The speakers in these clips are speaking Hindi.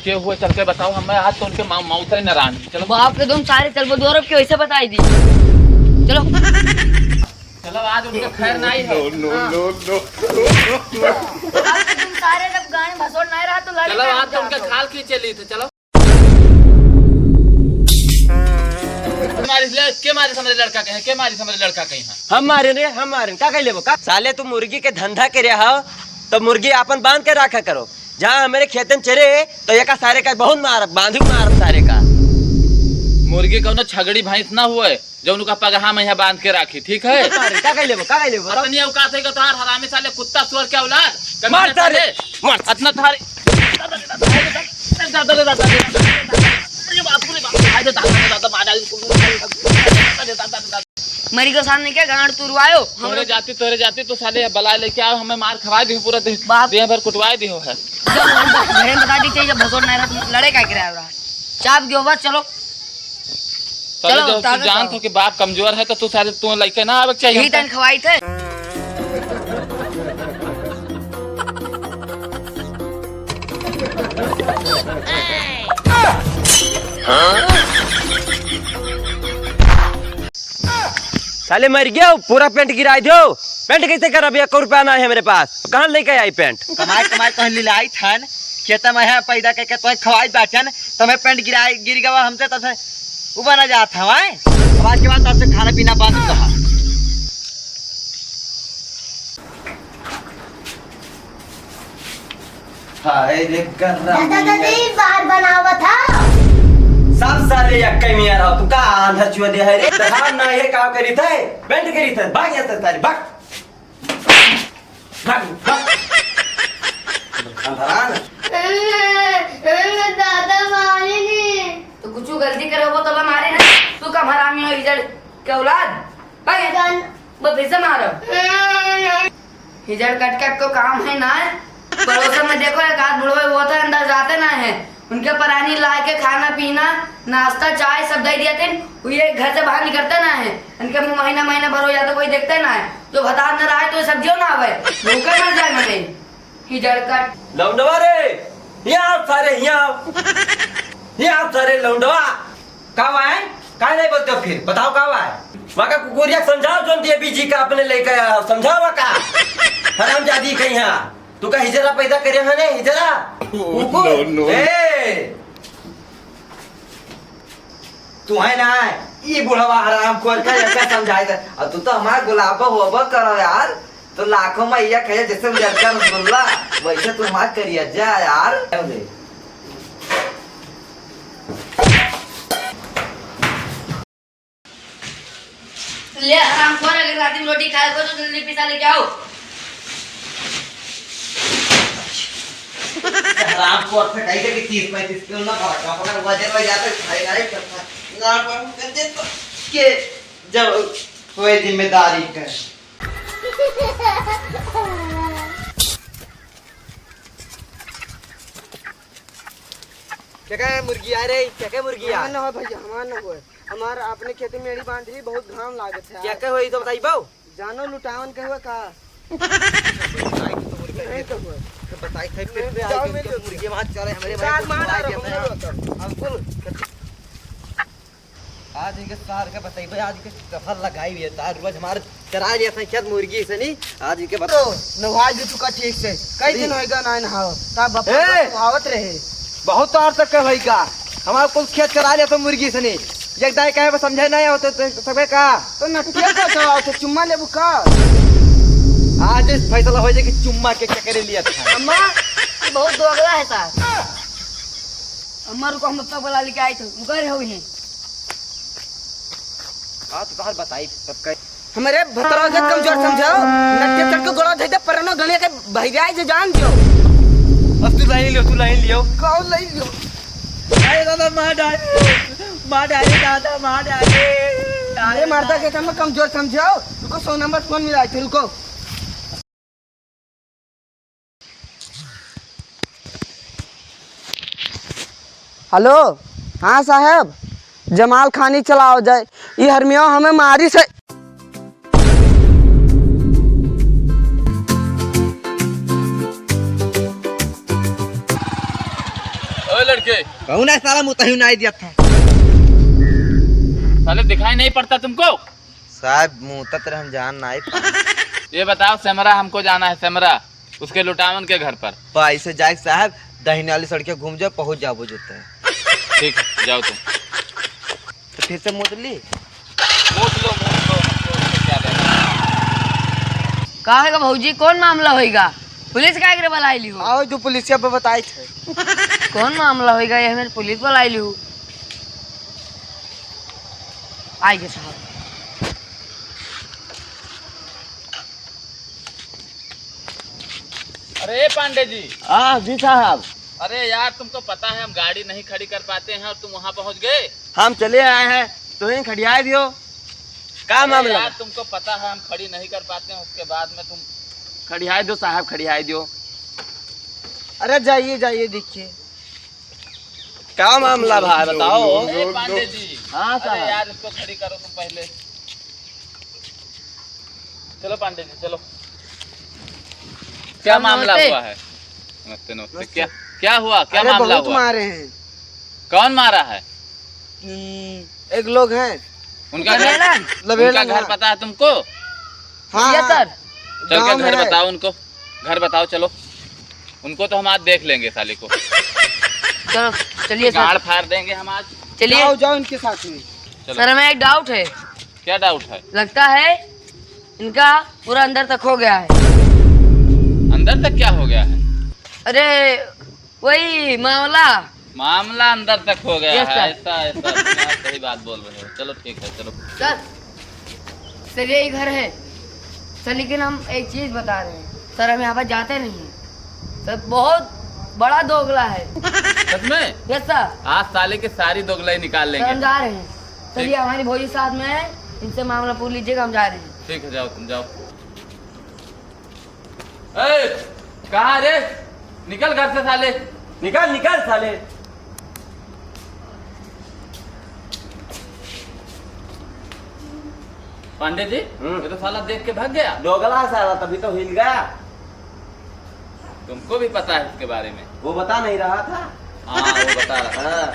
क्या हुआ चल के बताओ हमें। आज तो उनके माँ से नाराज। चलो बाप के तुम सारे चल दो के वैसे बताई दी। चलो चलो आज उनके खैर नहीं है। आज तो तुम सारे जब गाने भसोड़ नहीं रहा तो चलो आज तो उनके खाल खींचे ली थे। चलो के मारे समझे लड़का कहे के मारे समझे लड़का कहीं हम मारे का कह लेबो का साले तू मुर्गी के धंधा के रहा हो तो मुर्गी अपन बांध के रखा करो। जहाँ हमारे खेतन चरे तो ये का सारे का बहुत मार बांधू मार सारे का मुर्गी कौनो छगड़ी भैंस ना हुए जो उनका पगहा में यहाँ बांध के रखी। ठीक है का कह लेबो अपनी औकात है कि तोहार हरामी साले कुत्ता सुअर के औलाद मार सारे मार इतना थारे मरी के सामने क्या गांड तुरवायो तोरे जाती तो साले बला लेके आओ हमें मार खवा दी पूरा देह भर कुटवा दी हो है। घरे बता दी चाहिए जब भसोड़ नहीं रहा तुम लड़े का गिरा रहा चाप गयो बस। चलो चलो तू जान तो कि बाप कमजोर है तो तू साले तू लइके ना आवे चाहिए। यही तन खवाई थे। साले मर गया पूरा पेंट गिरा दो। पेंट कैसे कर अभी 1 रुपया ना है मेरे पास। कहाँ लेके आई पेंट कमाई कहीं लाई थन खेत में है पैदा करके तो खवाई बैठन तुम्हें पेंट गिर गवा हमसे तो उबा ना जात हवाए। अब आज के बाद आपसे खाना पीना बंद कहा। हाय रे दादी बाहर बनावा था सब साले यक्के में रहा तू का अंधर चुआ दे है रे धान ना ये का करी थे पेंट करी थे भाग या तारी भाग अंधरान दादा मारे नहीं तो कुछ गलती करे वो तो मारे ना। तू का हरामी हो हिजड़ के औलाद भाई वो फिर से मारो। हिजड़ कट कट को काम है ना। पड़ोसन में देखो एक आध बुढ़वे वो तो अंदर जाते ना है उनके परानी ला के खाना पीना नाश्ता चाय सब दे दिए थे। ये घर से बाहर निकलते ना है इनके मुँह महीना भर हो जाता कोई देखते ना है। जो बता न रहा है तो सब्जियों ना आवे भूखे मर जाए मरे हिजड़ कट लौंडवा रे यहाँ सारे लौंडवा कब आए का नहीं बोलते हो फिर बताओ कब आए वहाँ का कुकुरिया समझाओ जो दिए बीजी का अपने लेकर समझाओ का हराम जादी कहीं यहाँ तू का हिजरा पैदा करे है ने हिजरा तू है ना ये बुढ़वा हराम खोर का क्या समझाए था। और तू तो हमारा गुलाबा होबा करो यार तो लाखों में यह कहे जैसे मुझे रसगुल्ला वैसे तू हमारा करिया जा यार। ले आराम खोर अगर रात में रोटी खाए तो जल्दी पिसा लेके आओ। हराम खोर से कहीं के 30-35 किलो ना पड़ा अपना वजन में जाता खाई नहीं करता ना पर करते तो के जब कोई जिम्मेदारी कर क्या मुर्गी आ रही क्या मुर्गी आ ना हो भैया हमार ना हो हमारा अपने खेती में मेरी बांध रही बहुत घाम लागत है। क्या हुई तो बताई बाऊ जानो लुटावन के हुआ का नहीं तो हुआ बताई थे फिर मुर्गी वहां चले हमारे आज इनके सार का बताई भाई आज के सफर लगाई हुई है तार रोज हमारे चरा लिया था खेत मुर्गी से नहीं आज इनके बता नहा भी चुका ठीक से कई दिन होएगा ना नहाओ तब नहावत रहे बहुत तार तक है भाई का हमारा कुल खेत चरा लिया था मुर्गी से नहीं एक दाई कहे समझे नहीं होते सबे का तो नटिया का चलाओ तो चुम्मा लेबू का आज फैसला हो जाए कि चुम्मा के चक्कर लिया था अम्मा बहुत दोगला है साहब। अम्मा को हम तब बुला लेके आए थे मुकर हो ही हां तो बाहर बताई सब का हमारे भतरा के कमजोर समझाओ नटिया चढ़ के गोड़ा धइदे परनो गणे के भैयाई जे जान दियो। अब तू लाइन लियो कौन लई लियो अरे दादा मार डाले दादा मार डाले अरे मर्दा के तुम कमजोर समझाओ रुको 100 नंबर फोन मिला थे रुको। हेलो हाँ साहब जमाल खानी चलाओ जाए ये हरमिया हमें मारी से ओए लड़के, कहूँ ना साला मुतही नहीं दिया था साले दिखाई नहीं पड़ता तुमको? साहब मुँह तक हम जान नहीं ये बताओ, सेमरा हमको जाना है, सेमरा उसके लुटावन के घर पर। पैसे जाए साहब, दहीने वाली सड़कें घूम जाओ, पहुँच जाओ बुझे है। ठीक है, जाओ तुम। तो फिर से मुतली मूत लो, हमको क्या देना। कहा है भौजी, कौन मामला होएगा? पुलिस का एकरे बुलाइली हो? आओ जो पुलिसिया पे बताई थे। कौन मामला होएगा? ये हमें पुलिस बुलाइली हो। आइए साहब। अरे पांडे जी, हाँ जी साहब, अरे यार तुमको पता है हम गाड़ी नहीं खड़ी कर पाते हैं और तुम वहाँ पहुँच गए। हम चले आए हैं तो ही खड़िया दियो। का अरे मामला? यार तुमको पता है हम खड़ी नहीं कर पाते हैं, उसके बाद में तुम खड़िया दो साहब, खड़िया दो। अरे जाइए जाइए, देखिए क्या मामला भाई बताओ। अरे पांडे जी, हाँ अरे साहब। यार इसको खड़ी करो तुम पहले। चलो पांडे जी चलो। क्या मामला नमस्ते। हुआ है? नमस्ते नमस्ते। क्या क्या हुआ? क्या अरे मामला बहुत हुआ? मारे हैं। कौन मारा है? एक लोग हैं। उनका लबेड़ा? घर, लबेड़ा उनका घर हाँ। पता है तुमको? हाँ यस सर। चल गाँव के में घर है। बताओ उनको, घर बताओ चलो। उनको तो हम आज देख लेंगे साली को, चलो चलिए गाड़ सर, फाड़ देंगे हम आज। चलिए। जाओ जाओ इनके साथ में। चलो। सर हमें एक डाउट है। क्या डाउट है? लगता है इनका पूरा अंदर तक हो गया है। अंदर तक क्या हो गया है? अरे वही मामला अंदर तक हो गया Yes, है। sir. ऐसा ऐसा आप सही बात बोल रहे हो। चलो ठीक है, चलो। सर यही घर है सर, लेकिन हम एक चीज बता रहे हैं सर, हम यहाँ पर जाते नहीं हैं सर, बहुत बड़ा दोगला है। सच में? Yes sir. आज साले की सारी दोगलाई निकाल सर हम लेंगे। जा रहे हैं। चलिए हमारी भौजी साथ में है, इनसे मामला पूछ लीजिएगा, हम जा रहे हैं। ठीक है, जाओ तुम जाओ। ए, कहाँ रे? निकल घर से साले। निकाल निकाल साले। पांडे जी, ये तो साला देख के भाग गया। दोगला साला, तभी तो हिल गया। तुमको भी पता है इसके बारे में? वो बता नहीं रहा था। हाँ वो बता रहा था। हाँ।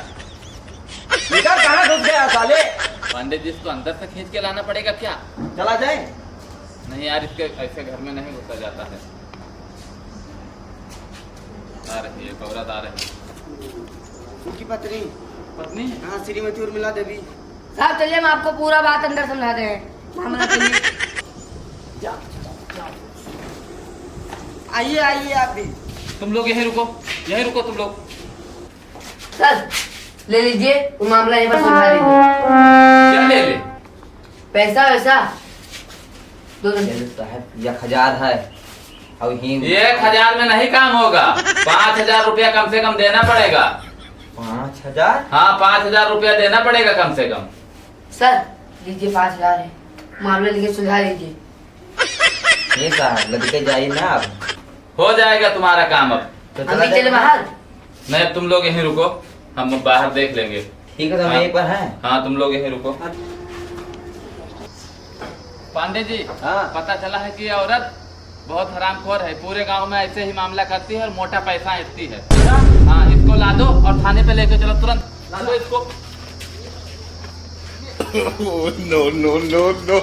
निकाल, कहाँ घुस गया साले? पांडे जी इसको अंदर से खींच के लाना पड़ेगा क्या? चला जाए। नहीं यार, इसके ऐसे घर में नहीं घुसा जाता है। आ रही है, औरत आ रही है। उनकी पत्नी। पत्नी है? हाँ, श्रीमती उर्मिला देवी। साहब चलिए, हम आपको पूरा बात अंदर समझाते हैं। मामला चलिए। आइए आइए आप भी। तुम लोग यहीं रुको, यहीं रुको तुम लोग। सर ले लीजिए, वो मामला यहीं पर सुलझा लीजिए। क्या ले ले? पैसा वैसा 2 साहब 1000 है और ही 1000 में नहीं काम होगा। 5000 रुपया कम से कम देना पड़ेगा। 5000। हाँ 5000 रुपया देना पड़ेगा कम से कम। सर लीजिए, 5000 है, मामला लेके सुलझा लीजिए। ये साहब लड़के जाइए ना आप। हो जाएगा तुम्हारा काम अब। तो हम भी चले बाहर। नहीं तुम लोग यहीं रुको, हम बाहर देख लेंगे। ठीक है, तो हम हाँ। यहीं पर हैं। हाँ तुम लोग यहीं रुको। पांडे जी, हाँ। पता चला है कि ये औरत बहुत हरामखोर है, पूरे गांव में ऐसे ही मामला करती है और मोटा पैसा ऐंठती है। हाँ इसको ला दो और थाने पे लेके चलो, तुरंत ला दो इसको। no, no, no, no.